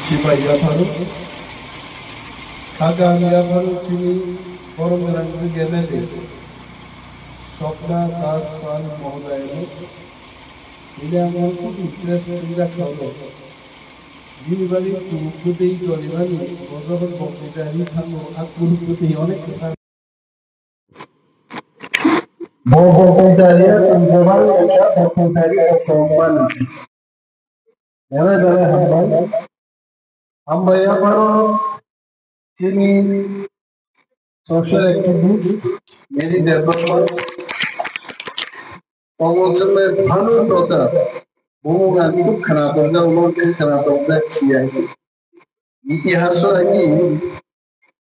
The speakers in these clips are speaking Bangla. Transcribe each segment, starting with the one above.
Sipaya Faruk, Khagania Faruk Chini, Poromaranju Gemele, Swapna Das Pal Mohodaya, ini আমার খুব ইন্টারেস্টিং রাখলো দিনবাড়ি কুকুতেই চলিবানি বদল বক্তৃতারি থাকো আর কুকুতেই অনেক কিছু বক্তৃতারি চিন্তাভাবনা এটা বক্তৃতারি সম্মান এরা হাম্বাইয়া পারো তিনি সোশ্যাল অ্যাক্টিভিস্ট মেরি ডেভেলপমেন্ট অবচনের ভালো কথা বহুগান খুব খারাপ না উল্লেখ খারাপ ছিয়া ইতিহাস কি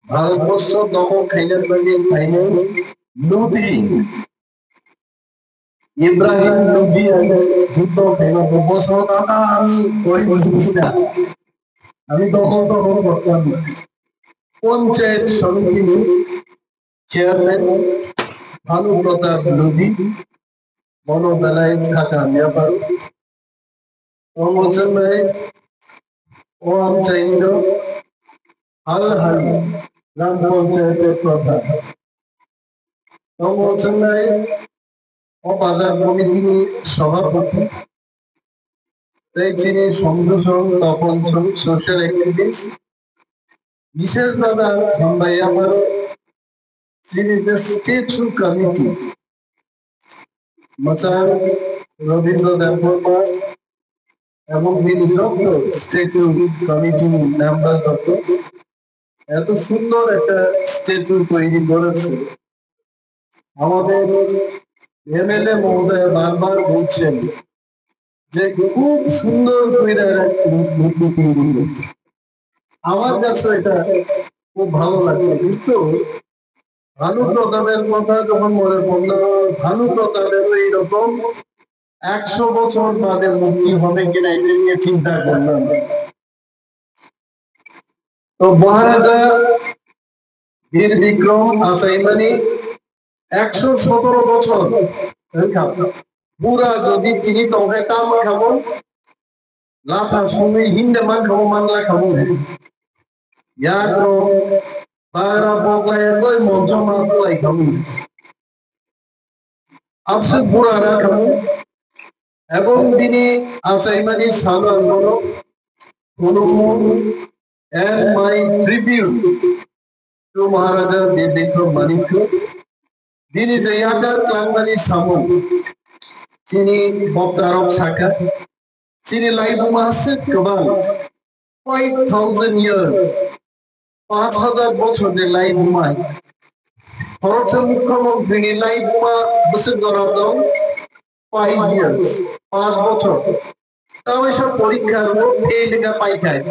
ভারতবর্ষ দখল খাইলেন বাগে খাইলে লোধি ইব্রাহিম লোধি যুদ্ধ খাইল বছর দাদা আমি ওই বলি না আমি দখল করতাম পঞ্চায়েত সমিতি চেয়ারম্যান ভানু প্রতাপ লোধি মনোবেলায় থাকা ব্যাপার প্রমোচনায় ও আমচাইন্দ্র হালহালি গ্রাম পঞ্চায়েতের প্রধান প্রমোচনায় ও বাজার কমিটির সভাপতি তাই তিনি সংযোজন তখন সোশ্যাল অ্যাক্টিভিস্ট বিশেষ দাদা হাম্বাইয়া পারো তিনি যে স্ট্যাচু কমিটি মচান রবীন্দ্র দেববর্মা এবং স্ট্যাচু কমিটি মেম্বার এত সুন্দর একটা স্ট্যাচু তৈরি করেছে আমাদের এমএলএ মহোদয় বারবার বলছেন যে খুব সুন্দর মূর্তি তৈরি করেছে আমার কাছে এটা খুব ভালো লাগে কিন্তু ভানু প্রতাপের কথা যখন মনে পড়লো ভানু প্রতাপের এইরকম 100 বছর বাদে মুক্তি হবে কিনা এটা নিয়ে চিন্তা করলাম তো মহারাজা বীর বিক্রম আসাইমানি 117 বছর পুরা যদি তিনি তবে তাম খাবো লাফা শুনে হিন্দে মান খাবো মানলা খাবো বাংলা বকলায় কই মঞ্চ মালাই খাবো আপসে বুড়ারা খাবো এবং তিনি আসাইমানি সালমান বলো and my tribute to Maharaja Veer Bikram Manikya তিনি যে আকার ক্লাংমানি সামন তিনি বক্তারক শাখা তিনি লাইভ মাসে কবাল 5000 ইয়ার্স 5000 বছরের লাইভ মাই ভারতের মুখ্যমন্ত্রী লাইভ মা বসে গড়ালো 5 ইয়ার্স 5 বছর তাও এসব পরীক্ষার এই লেখা পাই খায়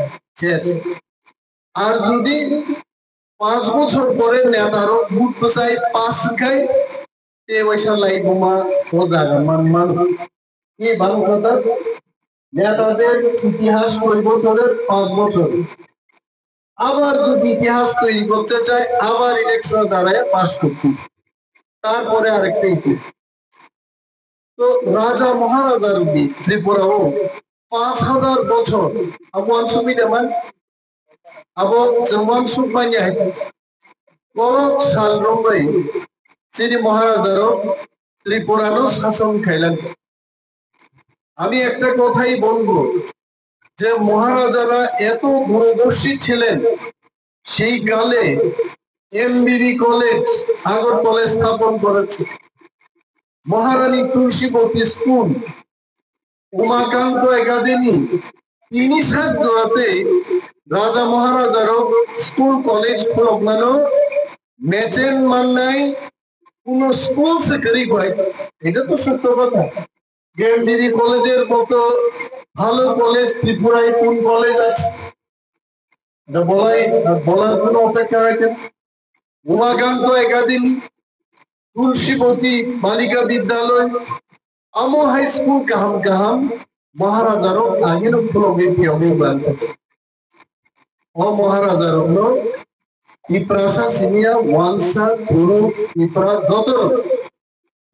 আর যদি 5 বছর পরে নেতারও ভোট বসাই পাস খায় তে ওইসব লাইভ মা ও জায়গা মান কি ভালো কথা নেতাদের ইতিহাস 2 বছরের 5 বছর আবার যদি ইতিহাস তৈরি করতে চায় আবার ইলেকশন দাঁড়ায় পাস করতে তারপরে আরেকটা ইতিহাস তো রাজা মহারাজার ত্রিপুরাও 5000 বছর আবহাওয়ার সুবিধা মান আবো জমান সুবানিয়া করক সাল রম্বাই তিনি মহারাজারও ত্রিপুরানো শাসন খাইলেন আমি একটা কথাই বলবো যে মহারাজারা এত দূরদর্শী ছিলেন সেই কালে এমবিবি কলেজ আগরতলায় স্থাপন করেছে মহারানী তুলসীবতী স্কুল উমাকান্ত একাডেমি তিনি জোড়াতে রাজা মহারাজারও স্কুল কলেজ খোলানো মেচেন মান্নাই কোন স্কুল সে করিব হয় এটা তো সত্য কথা এমবিবি কলেজের মতো ভালো কলেজ ত্রিপুরায় কোন কলেজ আছে বলার কোনো অপেক্ষা রাখেন উমাকান্ত একাডেমি তুলসীবতী বালিকা বিদ্যালয় আমো হাই স্কুল কাহাম মহারাজারও আগের প্রগতি অভিমান ও মহারাজার ইপ্রাসা সিনিয়া ওয়ানসা থুরু ইপ্রা যত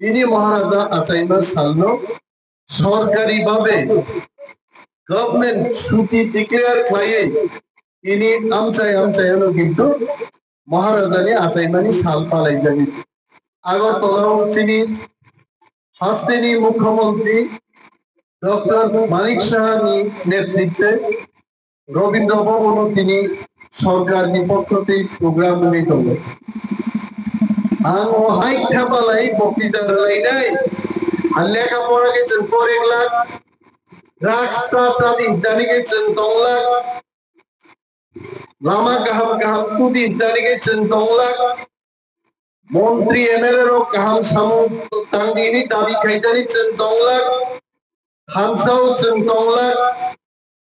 তিনি মহারাজা আচাইমা সালনো সরকারি ভাবে গভর্নমেন্ট ছুটি ডিক্লেয়ার খাইয়ে তিনি আমচাই হলো কিন্তু মহারাজানি আচাইমানি সাল পালাই যাবি আগরতলাও তিনি হাস্তিনী মুখ্যমন্ত্রী ডক্টর মানিক সাহানি নেতৃত্বে রবীন্দ্র ভবনও তিনি সরকার বিপক্ষতে প্রোগ্রাম নিয়ে করলেন আং হাই খাপালাই বক্তৃতার নাই আর লেখাপড়া গেছেন পরেক লাখ রাস্তা চাঁদি ইত্যাদি গেছেন দংলাখ লামা কাহাম কাহাম কুদি ইত্যাদি গেছেন দংলাখ মন্ত্রী এমএলএ রো কাহাম সামু তাঙ্গিনি দাবি খাইতানি চেন দংলাখ হামসাও চেন দংলাখ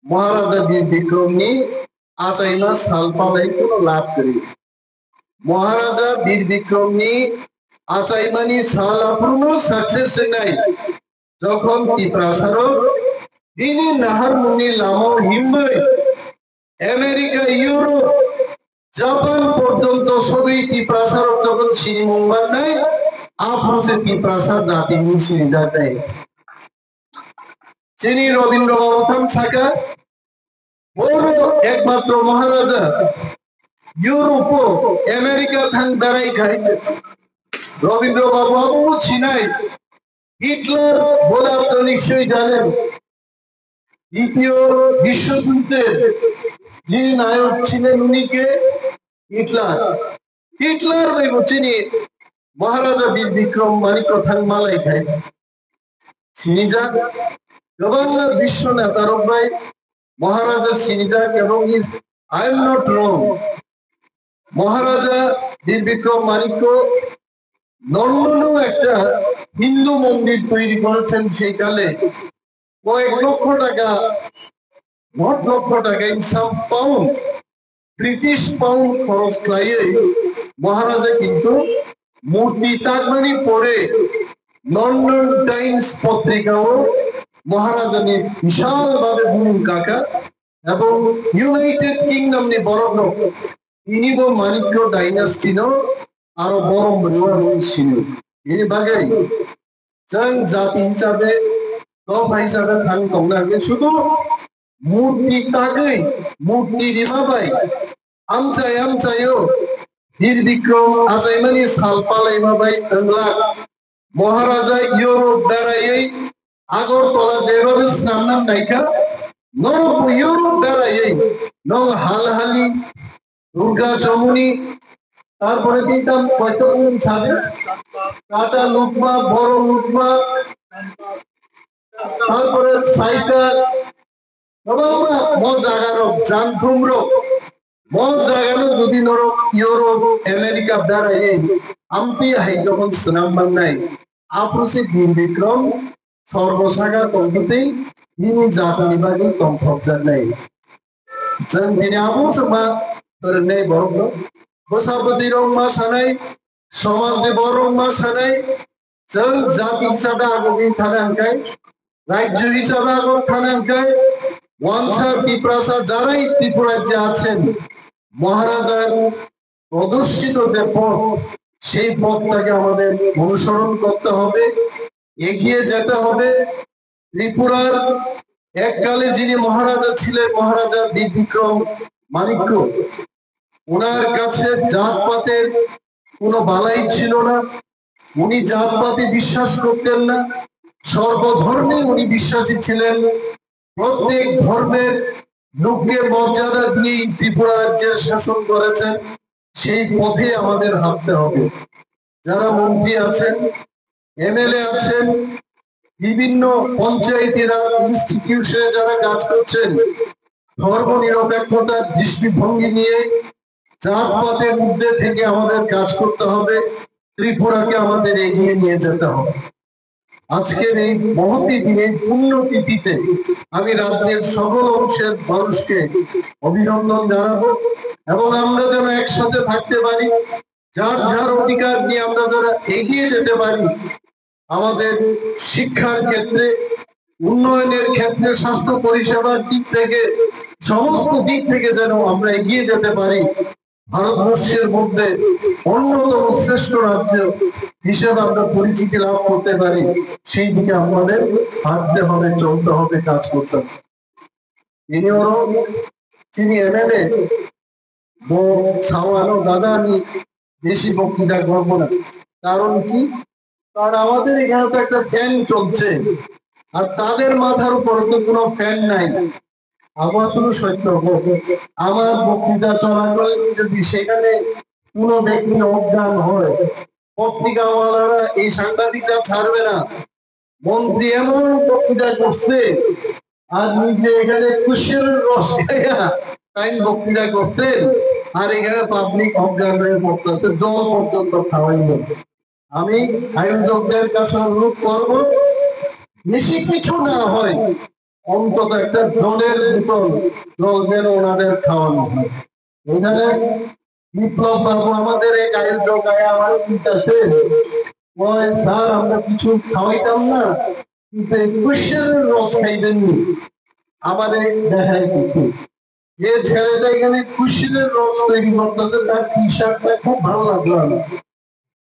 মহারাজা বীর বিক্রমনি আচাইনা সালপালাই কোনো লাভ করি মহারাজা বীর বিক্রমনি আচাইমানি সালাপুরনো সাকসেস নাই যখন তিপ্রাসারো তিনি নাহার মুনি লামো হিমবই আমেরিকা ইউরোপ জাপান পর্যন্ত সবই তিপ্রাসারক যখন শ্রীমঙ্গল নাই আফ্রোসে তিপ্রাসার জাতি সুবিধা দেয় তিনি রবীন্দ্র ভবন থাকা বড় একমাত্র মহারাজা ইউরোপ আমেরিকা থান বেড়াই খাইছে রবীন্দ্র বাবু ছিনাই হিটলার বলে আপনারা নিশ্চয়ই জানেন দ্বিতীয় বিশ্বযুদ্ধের যিনি নায়ক ছিলেন উনিকে হিটলার হিটলার চিনি মহারাজা বীর বিক্রম মানিক থান মালাই খাই চিনি যাক এবং বিশ্ব নেতার ভাই মহারাজা চিনি যাক এবং আই এম নট রং মহারাজা বীর বিক্রম মানিক লন্ডনেও একটা হিন্দু মন্দির তৈরি করেছেন সেই কালে কয়েক লক্ষ টাকা মোট লক্ষ টাকা in some pound British pound খরচ খাইয়ে মহারাজা কিন্তু মূর্তি তাকমানি পরে লন্ডন টাইমস পত্রিকাও মহারাজানি বিশাল ভাবে ভূমিকা এবং ইউনাইটেড কিংডম নি বড় তিনি মানিক্য ডাইনাস্টি নো আরো বড় ছিল এই বাগে जों জাতি হিসাবে দফ হিসাবে থাং দংনা শুধু মূর্তি তাগৈ মূর্তি রিমাবাই আমচাইও বীর বিক্রম আজাইমানি সালপালাই মাবাই ওংলা মহারাজা ইউরোপ বেড়াইयै আগরতলা যেভাবে স্নান নাইকা নরক ইউরোপ বেড়াইयै নং হালহালি দুর্গা যমুনি তারপরে দিতাম কয়তগুণ ছাড়ে কাটা লুকমা বড় লুকমা তারপরে সাইকেল মজাগারো জানথুমরো মজাগারো যদি নরক ইউরোপ আমেরিকা বেড়াই আমতি হাই যখন সুনাম বান্নাই আপ্রসে বীর বিক্রম সর্বসাগা তন্ত্রতেই তিনি জাতি বাগি তন্ত্র নাই जों दिनै आबुं समा फोरोंनाय बरं बसापति रं मा सानाय समाजनि बरं मा सानाय जों जाति हिसाबै आगोनि थानो हांखाय राज्य हिसाबै आगो थानो हांखाय ওয়ানসা ত্রিপ্রাসা যারাই ত্রিপুরাজ্যে আছেন মহারাজার প্রদর্শিত যে পথ সেই পথটাকে আমাদের অনুসরণ করতে হবে এগিয়ে যেতে হবে ত্রিপুরার এককালে যিনি মহারাজা ছিলেন মহারাজা বীর বিক্রম মানিক্য ওনার কাছে জাতপাতের কোনো বালাই ছিল না উনি জাতপাতে বিশ্বাস করতেন না সর্বধর্মে উনি বিশ্বাসী ছিলেন প্রত্যেক ধর্মের লোককে মর্যাদা দিয়ে ত্রিপুরা রাজ্যের শাসন করেছেন সেই পথে আমাদের হাঁটতে হবে যারা মন্ত্রী আছেন এমএলএ আছেন বিভিন্ন পঞ্চায়েতের ইনস্টিটিউশনে যারা কাজ করছেন ধর্ম নিরপেক্ষতার দৃষ্টিভঙ্গি নিয়ে জাতপাতের মধ্যে থেকে আমাদের কাজ করতে হবে ত্রিপুরাকে আমাদের এগিয়ে নিয়ে যেতে হবে আজকের এই মহতী দিনে পুণ্যতিথিতে আমি রাজ্যের সকল অংশের মানুষকে অভিনন্দন জানাবো এবং আমরা যেন একসাথে থাকতে পারি যার যার অধিকার নিয়ে আমরা যারা এগিয়ে যেতে পারি আমাদের শিক্ষার ক্ষেত্রে উন্নয়নের ক্ষেত্রে স্বাস্থ্য পরিষেবার দিক থেকে সমস্ত দিক থেকে যেন আমরা এগিয়ে যেতে পারি ভারতবর্ষের মধ্যে অন্যতম শ্রেষ্ঠ রাজ্য হিসেবে আমরা পরিচিতি লাভ করতে পারি সেই দিকে আমাদের হাঁটতে হবে চলতে হবে কাজ করতে হবে ini orang sini MLA সাওয়ানো দাদা আমি বেশি বক্তৃতা করবো না, কারণ কি, কারণ আমাদের এখানে তো একটা ফ্যান চলছে আর তাদের মাথার উপর তো কোনো ফ্যান নাই। আমার শুধু সত্য আমার বক্তৃতা চলাকালীন যদি সেখানে কোনো ব্যক্তি অজ্ঞান হয়, পত্রিকাওয়ালারা এই সাংবাদিকরা ছাড়বে না। মন্ত্রী এমন বক্তৃতা করছে আর নিজে এখানে কুশের রস খাইয়া তাই বক্তৃতা করছেন, আর এখানে পাবলিক অজ্ঞান হয়ে পড়তেছে, জল পর্যন্ত খাওয়াইল। আমি আয়োজকদের কাছে অনুরোধ করব, বেশি কিছু না হয় অন্তত একটা জলের বোতল, জল যেন ওনাদের খাওয়ানো হয়। এখানে বিপ্লব বাবু আমাদের এই আয়োজক আমার চিন্তাছে, স্যার আমরা কিছু খাওয়াইতাম না, কিন্তু কুশের রস খাইবেননি, আমাদের দেখায় কিছু। যে ছেলেটা এখানে কুশিলের রস তৈরি করতেছে তার টি শার্টটা খুব ভালো লাগলো আমার।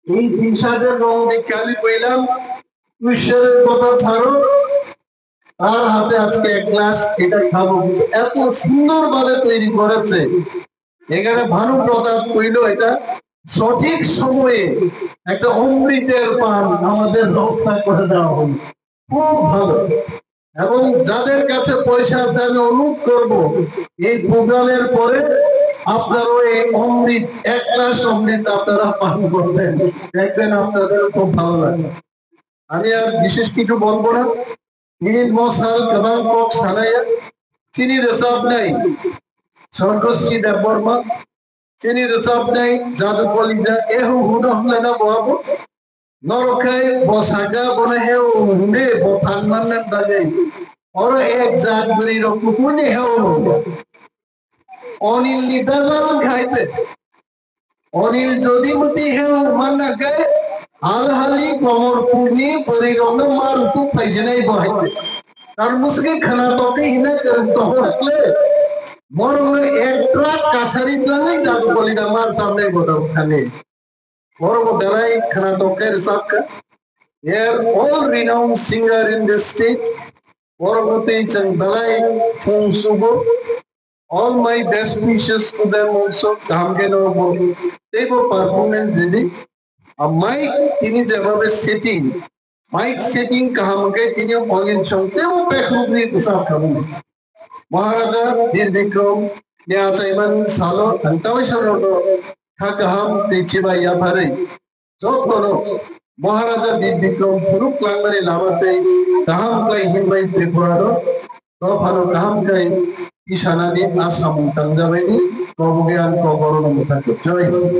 এই টি শার্টের রং দেখে আমি কইলাম কুশিলের কথা ছাড়ো, তার হাতে আজকে এক গ্লাস এটা খাবো। এত সুন্দর ভাবে তৈরি করেছে। এখানে ভানু প্রতাপ কইল এটা সঠিক সময়ে একটা অমৃতের পান আমাদের ব্যবস্থা করে দেওয়া হলো, খুব ভালো। এবং যাদের কাছে পয়সা আছে আমি অনুরোধ করবো এই প্রোগ্রামের পরে আপনারও এই অমৃত, এক গ্লাস অমৃত আপনারা পান করবেন, দেখবেন আপনাদের খুব ভালো লাগবে। আমি আর বিশেষ কিছু বলবো না। মিনিট মশাল কেমন কক সানাইয়া চিনি রেসাব নাই, স্বর্গশ্রী দেববর্মা চিনি রেসাব নাই, জাদু কলিজা এহু হুডা হলে না বহাবো নরকায় বসাগা বনে হেও হুডে বথান মান্নান দাগে और एक जात बरी रोकुने है वो অনিল নিদাজান খাইতে অনিল যদি মতি है वो মান্না গए আলহালি কমর পুনি পরিরোগ মাল তু পাইছে নাই বহাইতে কারণ মুসকে খানা তোকে হিনা করতে হলে বরং এক ট্রাক কাছারি দাঁড়াই জাদু বলিদা মার সামনে গোটাও খানে বরং দাঁড়াই খানা তোকের Sabka here all renowned singer in this state Borogoti Chandalai Fung Subo. All my best wishes to them also. Kamgeno Bogi. They were performance ready. A mic tini javabe setting. Mic setting kahamge tini Pongin Chong. They were back rubri kusab kamu. Maharaja Bir Vikram Nya Saiman Salo Antawi Sharodo Hakaham Tichiba Yapare. Jokono মহারাজা বীর বিক্রম পুরুক লাঙ্গারে লামাতে কাহাম ক্লাই হিমবাই ত্রিপুরারো ভালো কাহাম ক্লাই ইশানানি আসাম তাঞ্জাবেনি কবজ্ঞান কবরণ মুথাকে জয় হিন্দ।